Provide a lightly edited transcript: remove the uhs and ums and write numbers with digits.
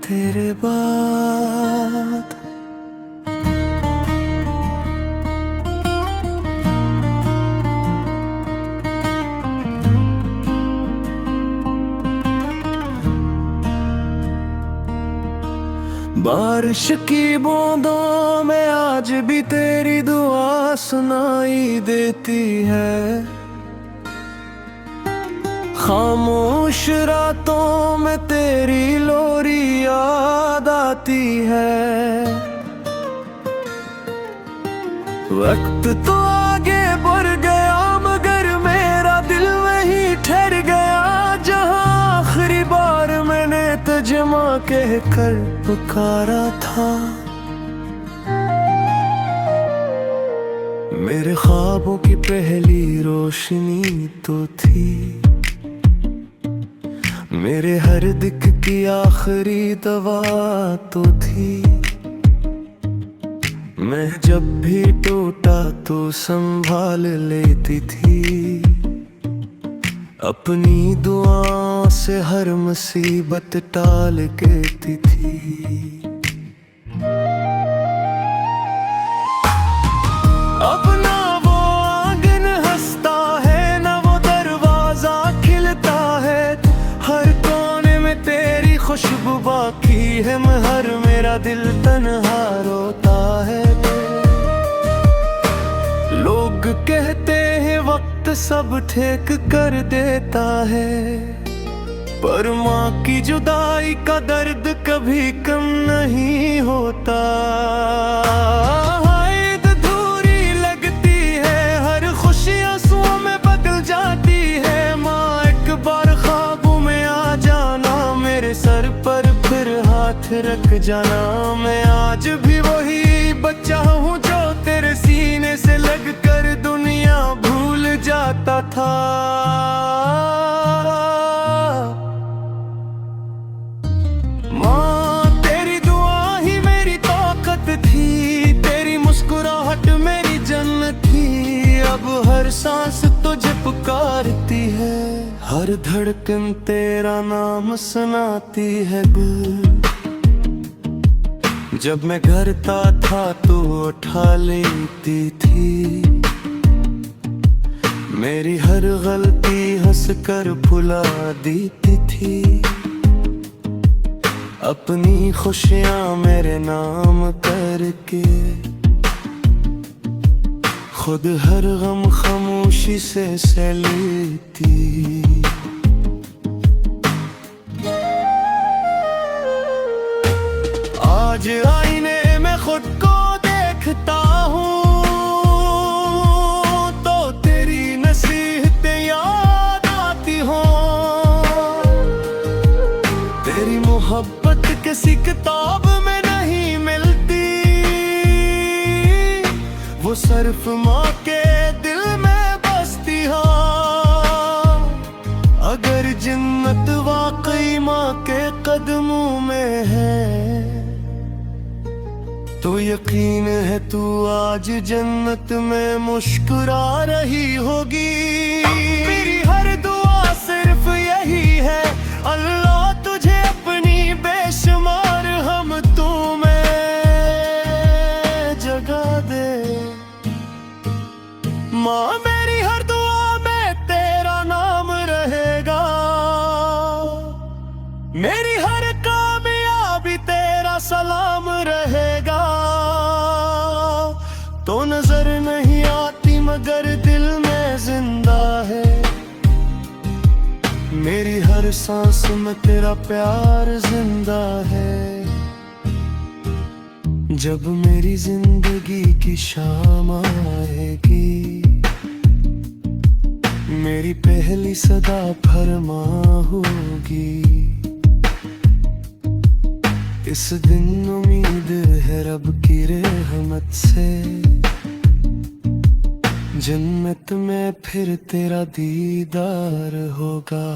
तेरे बाद बारिश की बूंदों में आज भी तेरी दुआ सुनाई देती है। खामोश रातों में तेरी लोरी याद आती है। वक्त तो आगे बढ़ गया मगर मेरा दिल वहीं ठहर गया जहां आखिरी बार मैंने तुझे माँ कह कर पुकारा था। मेरे ख्वाबों की पहली रोशनी तो थी, मेरे हर दिक की आखिरी दवा तो थी। मैं जब भी टूटा तो संभाल लेती थी, अपनी दुआओं से हर मुसीबत टाल देती थी। अब ना वो आंगन हंसता है ना वो दरवाजा खिलता है, हर कोने में तेरी खुशबू बाकी है मगर मेरा दिल तन्हा रोता है। लोग कहते हैं वक्त सब ठीक कर देता है, पर माँ की जुदाई का दर्द कभी कम नहीं होता। अधूरी लगती है हर खुशी आंसुओं में बदल जाती है। माँ एक बार ख्वाबों में आ जाना, मेरे सर पर फिर हाथ रख जाना। मैं आज भी वही बच्चा हूँ जो तेरे सीने से लगकर दुनिया भूल जाता था। माँ तेरी दुआ ही मेरी ताकत थी, तेरी मुस्कुराहट मेरी जन्नत थी। अब हर सांस तुझे पुकारती है, हर धड़कन तेरा नाम सुनाती है। जब मैं डरता था तो उठा लेती थी, मेरी हर गलती हंसकर भुला देती थी। अपनी खुशियां मेरे नाम करके खुद हर गम खामोशी से सह लेती। आज आईने में खुद को देखता हूँ तो तेरी नसीहतें याद आती हों। तेरी मोहब्बत किसी किताब में नहीं मिलती, वो सिर्फ माँ के दिल में बसती हो। अगर जन्नत वाकई माँ के कदमों में है तो यकीन है तू आज जन्नत में मुस्कुरा रही होगी। मेरी हर दुआ सिर्फ यही है, अल्लाह तुझे अपनी बेशुमार हम तू में जगा दे। माँ मेरी हर दुआ में तेरा नाम रहेगा, मेरी हर कामयाबी तेरा सलाम रहेगा। तो नजर नहीं आती मगर दिल में जिंदा है, मेरी हर सांस में तेरा प्यार जिंदा है। जब मेरी जिंदगी की शाम आएगी, मेरी पहली सदा फरमा होगी। इस दिन उम्मीद है रब की रहमत से, जन्नत में फिर तेरा दीदार होगा।